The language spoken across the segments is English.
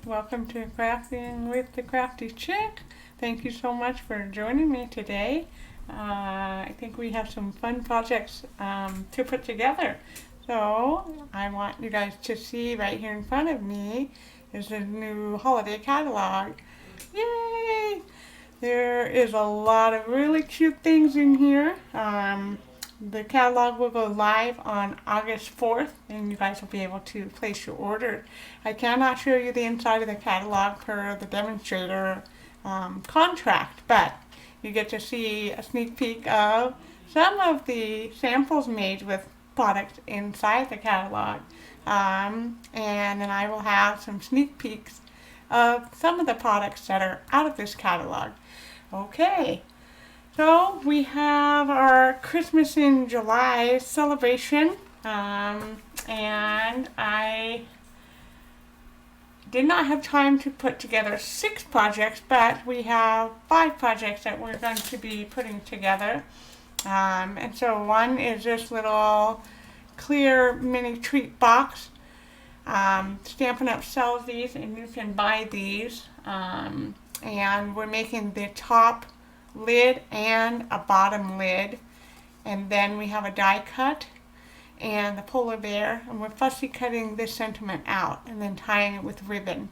Welcome to Crafting with the Crafty Chick. Thank you so much for joining me today. I think we have some fun projects to put together. So I want you guys to see right here in front of me is a new holiday catalog. Yay! There is a lot of really cute things in here. The catalog will go live on August 4th, and you guys will be able to place your order. I cannot show you the inside of the catalog per the demonstrator contract, but you get to see a sneak peek of some of the samples made with products inside the catalog. And then I will have some sneak peeks of some of the products that are out of this catalog. Okay. So we have our Christmas in July celebration, and I did not have time to put together 6 projects, but we have 5 projects that we're going to be putting together. And so one is this little clear mini treat box. Stampin' Up! Sells these, and you can buy these. And we're making the top lid and a bottom lid, and then we have a die cut and the polar bear, and we're fussy cutting this sentiment out and then tying it with ribbon.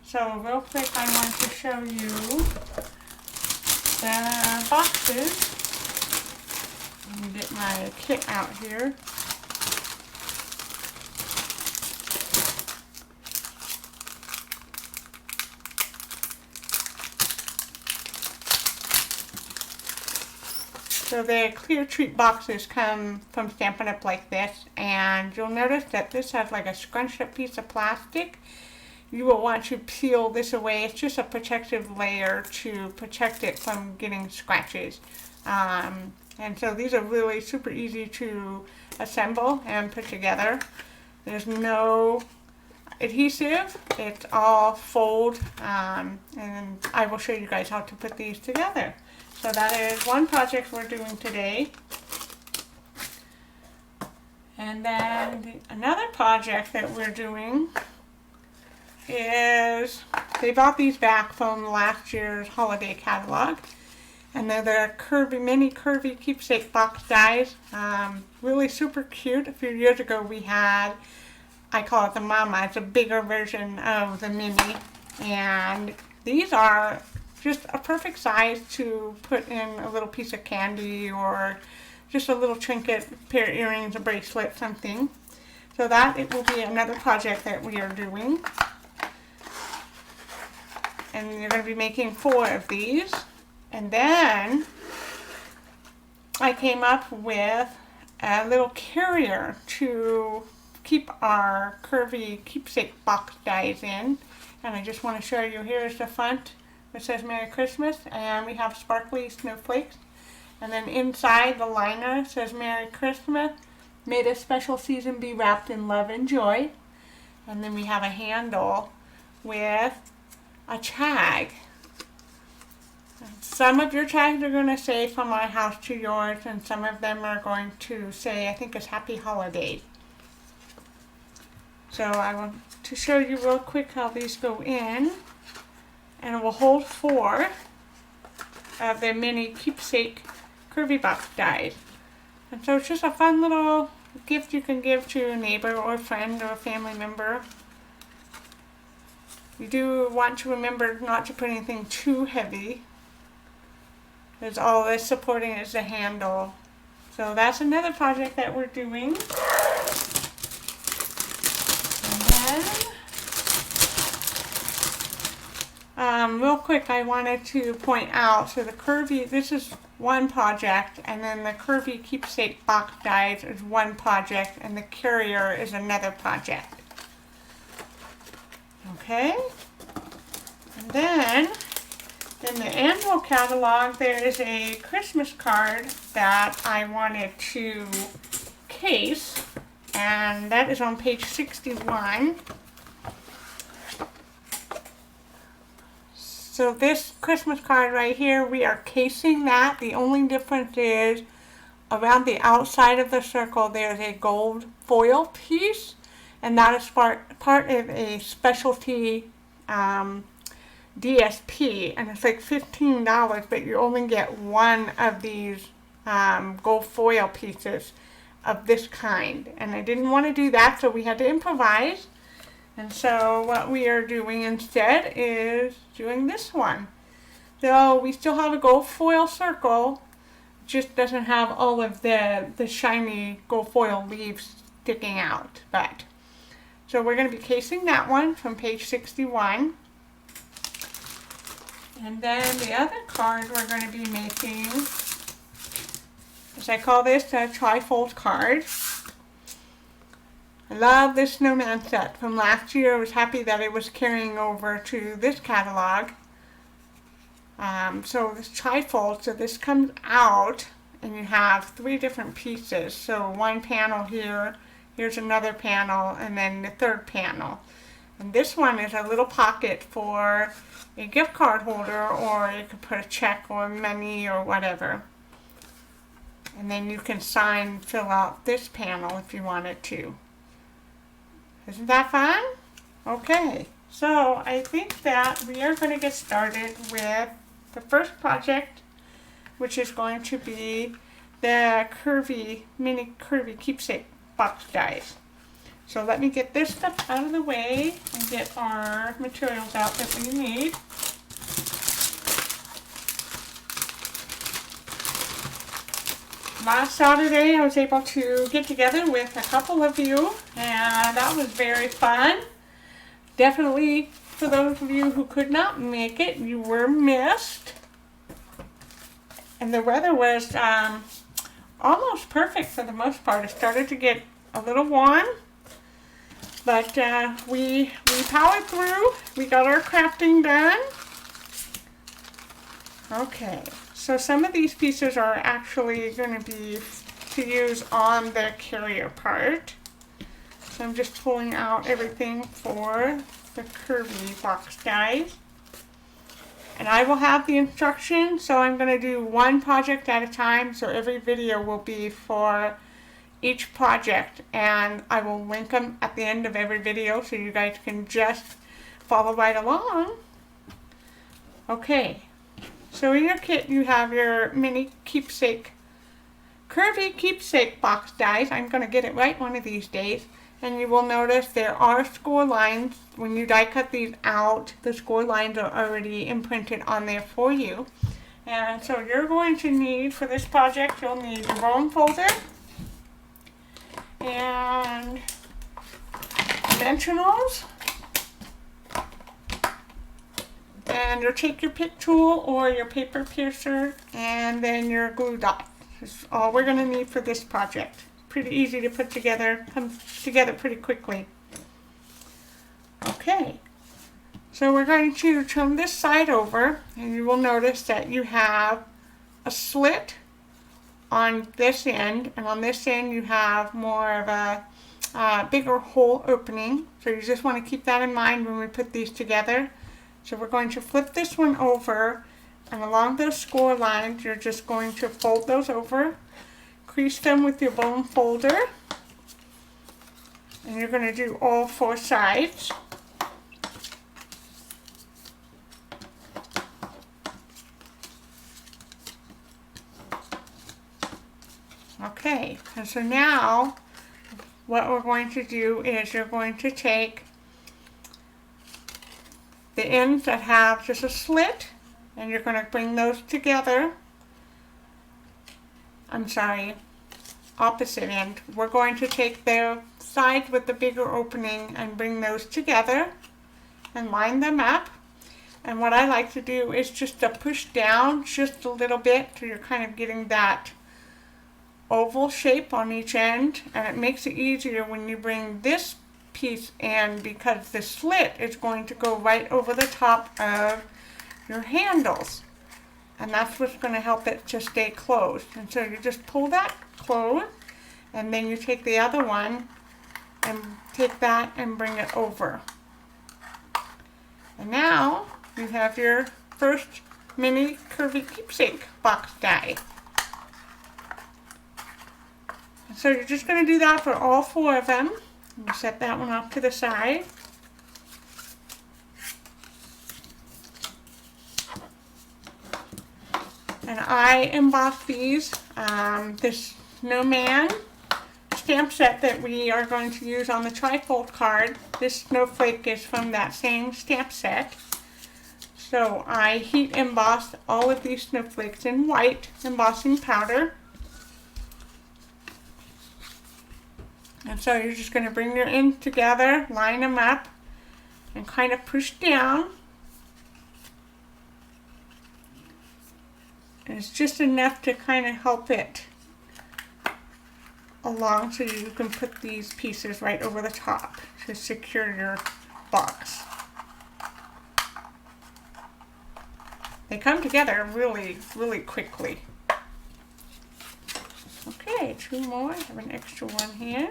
So real quick, I want to show you the boxes. Let me get my kit out here. So the clear treat boxes come from Stampin' Up! Like this, and you'll notice that this has like a scrunched up piece of plastic. You will want to peel this away. It's just a protective layer to protect it from getting scratches. And so these are really super easy to assemble and put together. There's no adhesive. It's all fold, and I will show you guys how to put these together. So that is one project we're doing today. And then another project that we're doing is, they bought these back from last year's holiday catalog. And they're the mini curvy keepsake box dies. Really super cute. A few years ago we had, I call it the Mama. It's a bigger version of the mini. And these are just a perfect size to put in a little piece of candy or just a little trinket, a pair of earrings, a bracelet, something. So that it will be another project that we are doing. And you're going to be making 4 of these. And then I came up with a little carrier to keep our curvy keepsake box dies in. And I just want to show you, here's the front. It says Merry Christmas, and we have sparkly snowflakes. And then inside the liner says Merry Christmas, may this special season be wrapped in love and joy. And then we have a handle with a tag. Some of your tags are going to say from my house to yours, and some of them are going to say, I think it's Happy Holidays. So I want to show you real quick how these go in. And it will hold 4 of the mini keepsake curvy box dies. And so it's just a fun little gift you can give to a neighbor or a friend or a family member. You do want to remember not to put anything too heavy, because all this supporting is the handle. So that's another project that we're doing. And then real quick, I wanted to point out, so the curvy, this is one project, and then the curvy keepsake box dies is one project, and the carrier is another project. Okay? And then, in the annual catalog, there is a Christmas card that I wanted to case, and that is on page 61. So this Christmas card right here, we are casing that. The only difference is around the outside of the circle there's a gold foil piece, and that is part of a specialty DSP, and it's like $15, but you only get one of these gold foil pieces of this kind. And I didn't want to do that, so we had to improvise. And so what we are doing instead is doing this one. So we still have a gold foil circle, just doesn't have all of the shiny gold foil leaves sticking out. But so we're going to be casing that one from page 61. And then the other card we're going to be making, as I call this, a trifold card. I love this snowman set from last year. I was happy that it was carrying over to this catalog. So this trifold, so this comes out and you have 3 different pieces. So one panel here, here's another panel, and then the third panel. And this one is a little pocket for a gift card holder, or you could put a check or money or whatever. And then you can fill out this panel if you wanted to. Isn't that fun? Okay, so I think that we are going to get started with the first project, which is going to be the mini curvy keepsake box dies. So let me get this stuff out of the way and get our materials out that we need. Last Saturday I was able to get together with a couple of you, and that was very fun. Definitely, for those of you who could not make it, you were missed. And the weather was almost perfect for the most part. It started to get a little warm, but we powered through. We got our crafting done. Okay, so some of these pieces are actually going to be to use on the carrier part. So I'm just pulling out everything for the curvy box dies. And I will have the instructions, so I'm going to do one project at a time, so every video will be for each project, and I will link them at the end of every video so you guys can just follow right along. Okay, so in your kit you have your mini curvy keepsake box dies. I'm going to get it right one of these days. And you will notice there are score lines. When you die cut these out, the score lines are already imprinted on there for you. And so you're going to need, for this project, you'll need your bone folder and dimensionals. And you'll take your pick tool or your paper piercer, and then your glue dot. That's all we're going to need for this project. Pretty easy to put together, comes together pretty quickly. Okay, so we're going to turn this side over, and you will notice that you have a slit on this end, and on this end you have more of a bigger hole opening. So you just want to keep that in mind when we put these together. So we're going to flip this one over, and along those score lines you're just going to fold those over. Crease them with your bone folder, and you're going to do all 4 sides. Okay, and so now what we're going to do is you're going to take the ends that have just a slit, and you're going to bring those together. I'm sorry, opposite end. We're going to take the sides with the bigger opening and bring those together and line them up. And what I like to do is just to push down just a little bit so you're kind of getting that oval shape on each end, and it makes it easier when you bring this piece in, because the slit is going to go right over the top of your handles. And that's what's going to help it to stay closed. And so you just pull that closed, and then you take the other one and take that and bring it over. And now you have your first mini curvy keepsake box die. And so you're just going to do that for all 4 of them. You set that one off to the side. And I embossed these, this snowman stamp set that we are going to use on the trifold card. This snowflake is from that same stamp set. So I heat embossed all of these snowflakes in white embossing powder. And so you're just going to bring your ends together, line them up, and kind of push down. And it's just enough to kind of help it along so you can put these pieces right over the top to secure your box. They come together really, really quickly. Okay, 2 more. I have an extra one here.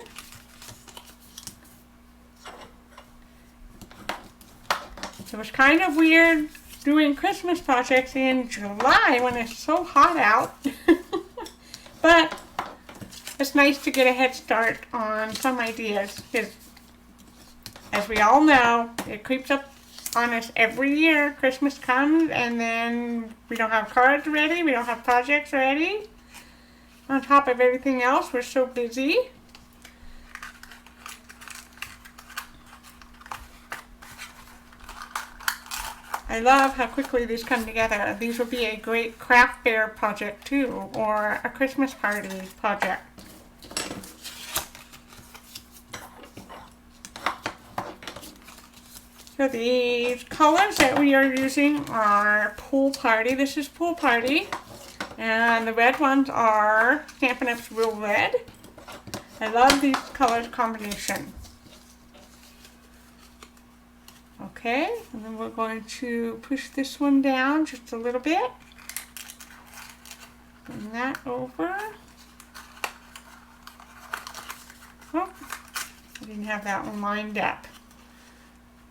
It was kind of weird doing Christmas projects in July when it's so hot out. But it's nice to get a head start on some ideas, because as we all know, it creeps up on us every year. Christmas comes and then we don't have cards ready, we don't have projects ready. On top of everything else, we're so busy. I love how quickly these come together. These would be a great craft fair project too, or a Christmas party project. So these colors that we are using are Pool Party. This is Pool Party. And the red ones are Stampin' Up's Real Red. I love these color combination. Okay, and then we're going to push this one down just a little bit. Bring that over. Oh, I didn't have that one lined up.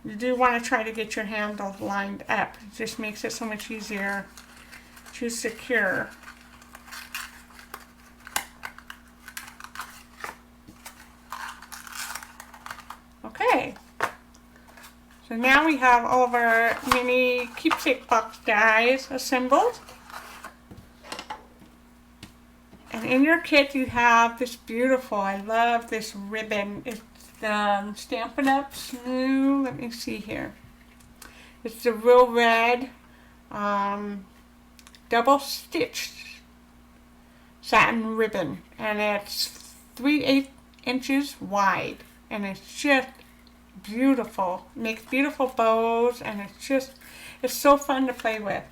You do want to try to get your handle lined up. It just makes it so much easier to secure. Okay, so now we have all of our mini keepsake box dies assembled. And in your kit you have this beautiful, I love this ribbon. It's Stampin' Up's new, let me see here. It's the Real Red double stitched satin ribbon, and it's 3/8 inches wide, and it's just beautiful. It makes beautiful bows, and it's so fun to play with.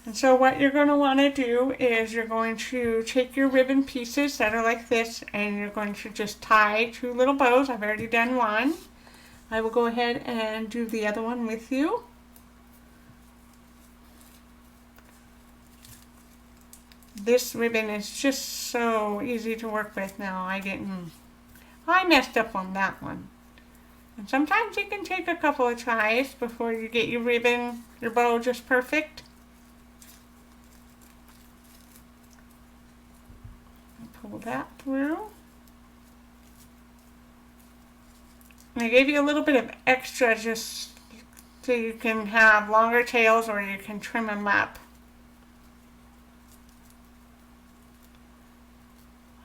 And so what you're going to want to do is you're going to take your ribbon pieces that are like this, and you're going to just tie 2 little bows. I've already done one. I will go ahead and do the other one with you. This ribbon is just so easy to work with now. I messed up on that one. And sometimes it can take a couple of tries before you get your ribbon, your bow just perfect. Pull that through. And I gave you a little bit of extra just so you can have longer tails, or you can trim them up.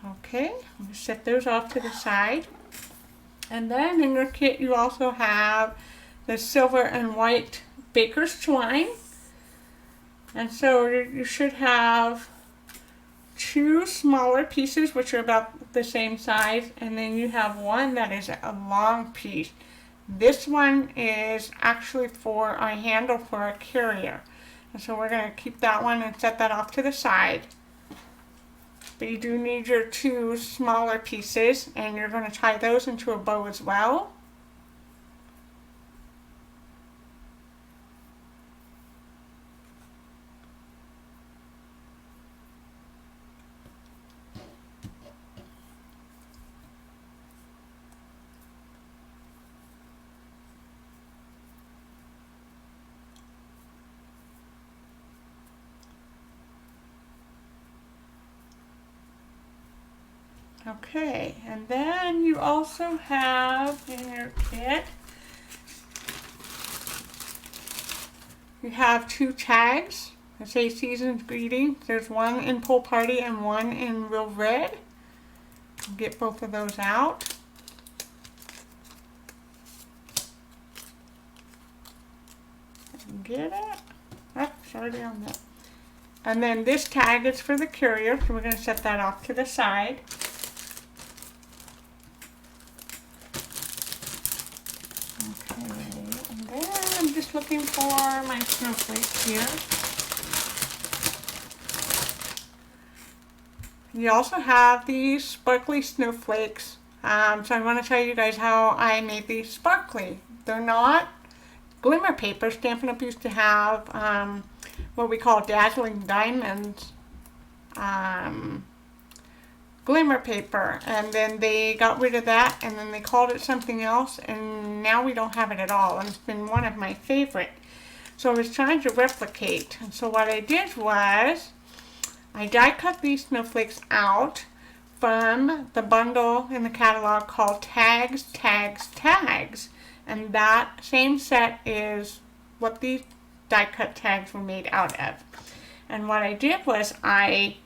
Okay, I'm going to set those off to the side. And then in your kit you also have the silver and white baker's twine. And so you should have 2 smaller pieces, which are about the same size, and then you have one that is a long piece. This one is actually for a handle for a carrier, and so we're going to keep that one and set that off to the side. But you do need your 2 smaller pieces, and you're going to tie those into a bow as well. Okay, and then you also have in your kit, you have 2 tags. I say Season's Greetings. There's one in Pool Party and one in Real Red. I'll get both of those out. Get it? Oh, it's already on there. And then this tag is for the courier, so we're going to set that off to the side. Okay, and then I'm just looking for my snowflakes here. You also have these sparkly snowflakes. So I want to show you guys how I made these sparkly. They're not glimmer paper. Stampin' Up! Used to have what we call dazzling diamonds glimmer paper, and then they got rid of that, and then they called it something else, and now we don't have it at all, and it's been one of my favorite. So I was trying to replicate, and so what I did was I die cut these snowflakes out from the bundle in the catalog called Tags, Tags, Tags, and that same set is what these die cut tags were made out of. And what I did was I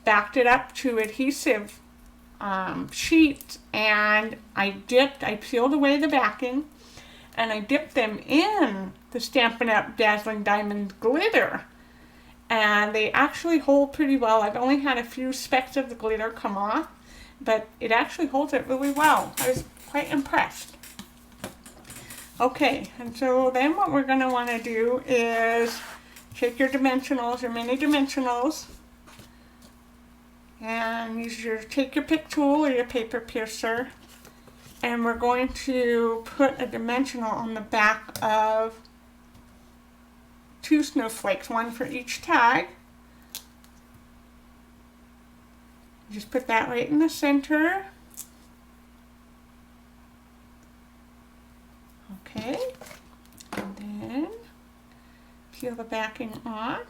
backed it up to adhesive sheets, and I peeled away the backing, and I dipped them in the Stampin' Up! Dazzling Diamond glitter. And they actually hold pretty well. I've only had a few specks of the glitter come off, but it actually holds it really well. I was quite impressed. Okay, and so then what we're going to want to do is take your dimensionals, your mini dimensionals, and take your pick tool or your paper piercer, and we're going to put a dimensional on the back of 2 snowflakes, one for each tag. Just put that right in the center. Okay, and then peel the backing off.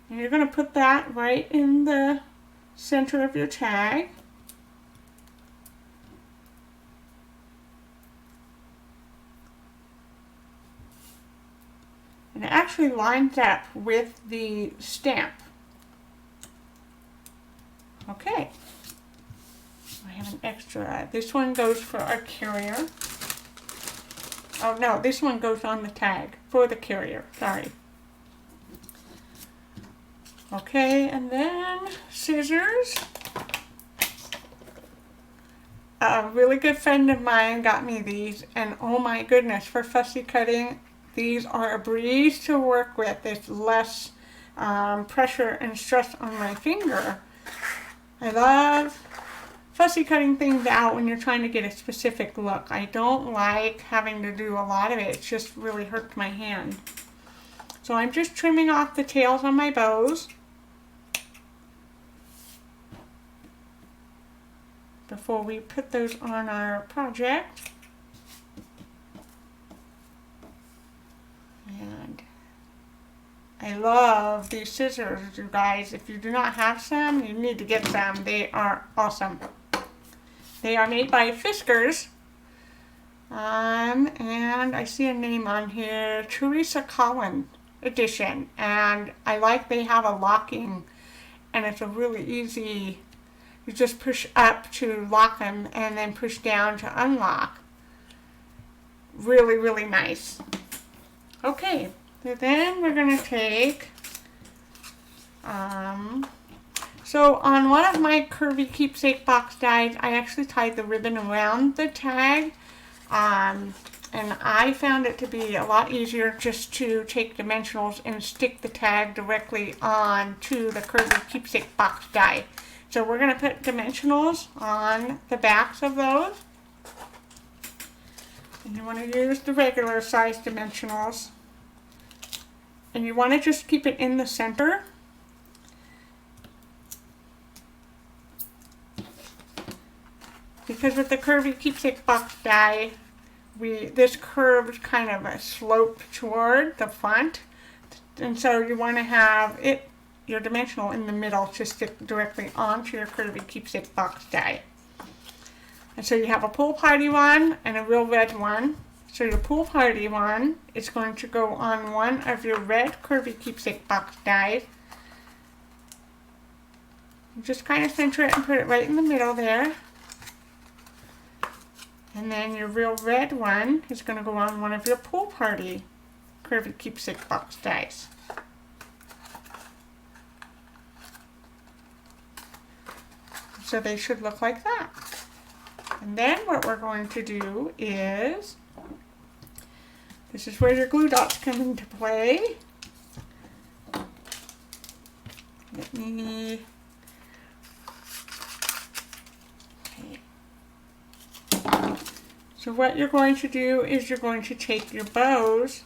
And you're going to put that right in the center of your tag. And it actually lines up with the stamp. Okay. I have an extra. This one goes for our courier. Oh no, this one goes on the tag for the courier. Sorry. Okay, and then scissors. A really good friend of mine got me these, and oh my goodness, for fussy cutting, these are a breeze to work with. There's less pressure and stress on my finger. I love fussy cutting things out when you're trying to get a specific look. I don't like having to do a lot of it. It just really hurts my hand. So I'm just trimming off the tails on my bows before we put those on our project. And I love these scissors, you guys. If you do not have some, you need to get some. They are awesome. They are made by Fiskars. And I see a name on here, Teresa Collins edition. And I like they have a locking, and it's a really easy, you just push up to lock them and then push down to unlock. Really, really nice. Okay, so then we're going to take, so on one of my curvy keepsake box dies, I actually tied the ribbon around the tag, and I found it to be a lot easier just to take dimensionals and stick the tag directly on to the curvy keepsake box die. So we're going to put dimensionals on the backs of those. And you want to use the regular size dimensionals. And you want to just keep it in the center. Because with the curvy keepsake box die, this curves kind of a slope toward the front. And so you want to have your dimensional in the middle to stick directly onto your curvy keepsake box die. And so you have a Pool Party one and a Real Red one. So your pool party one is going to go on one of your red curvy keepsake box dies. Just kind of center it and put it right in the middle there. And then your real red one is going to go on one of your pool party curvy keepsake box dies. So they should look like that. And then what we're going to do is, this is where your glue dots come into play. Let me, okay. So what you're going to do is you're going to take your bows,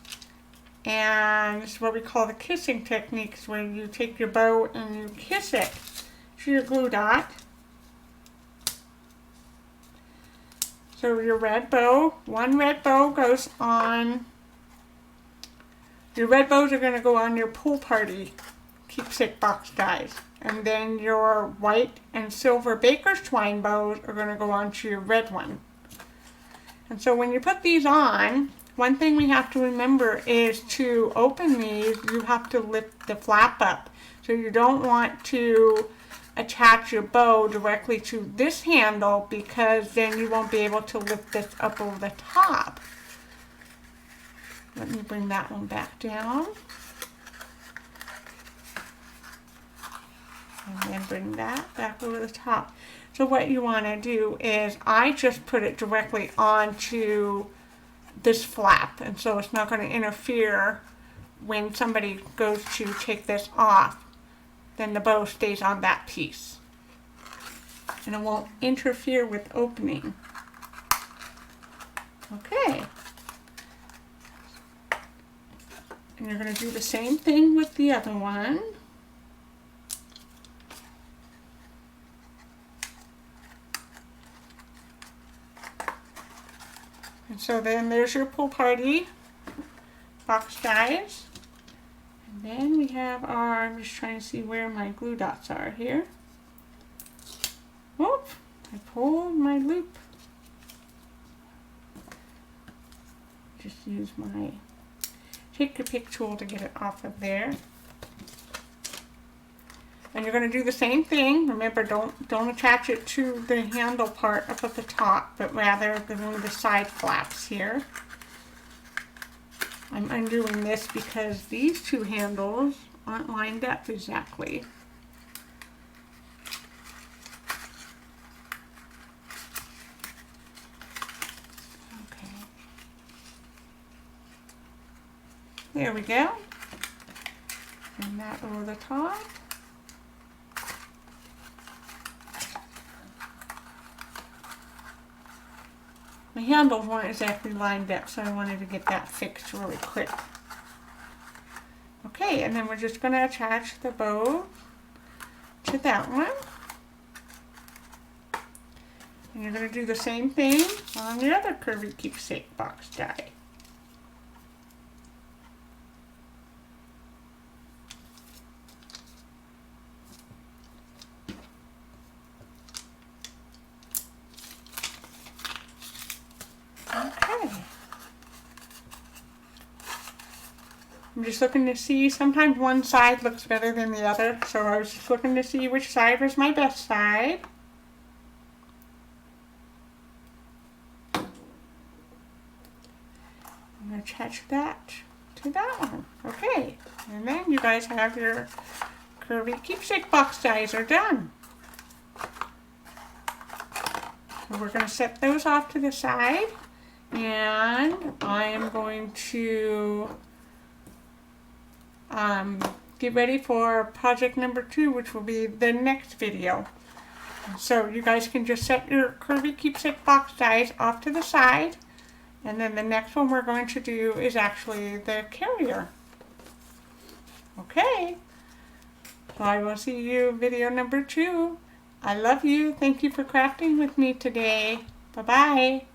and this is what we call the kissing techniques, where you take your bow and you kiss it to your glue dot. So your red bow, one red bow goes on, your red bows are going to go on your pool party keepsake box dies. And then your white and silver baker's twine bows are going to go onto your red one. And so when you put these on, one thing we have to remember is to open these, you have to lift the flap up. So you don't want to attach your bow directly to this handle, because then you won't be able to lift this up over the top. Let me bring that one back down. And then bring that back over the top. So what you want to do is, I just put it directly onto this flap, and so it's not going to interfere when somebody goes to take this off. Then the bow stays on that piece, and it won't interfere with opening. Okay. And you're going to do the same thing with the other one. And so then there's your pool party box dies. And then we have our, I'm just trying to see where my glue dots are here. Whoop, I pulled my loop. Just use my take your pick tool to get it off of there. And you're going to do the same thing. Remember, don't attach it to the handle part up at the top, but rather the side flaps here. I'm undoing this because these two handles aren't lined up exactly. Okay. There we go. And that over the top. My handles weren't exactly lined up, so I wanted to get that fixed really quick. Okay, and then we're just going to attach the bow to that one. And you're going to do the same thing on the other curvy keepsake box die. I'm just looking to see, sometimes one side looks better than the other, so I was just looking to see which side was my best side. I'm going to attach that to that one. Okay, and then you guys have your curvy keepsake box dies are done. So we're going to set those off to the side, and I am going to get ready for project number 2, which will be the next video. So you guys can just set your curvy keepsake box dies off to the side, and then the next one we're going to do is actually the carrier. Okay, so I will see you video number 2. I love you. Thank you for crafting with me today. Bye-bye.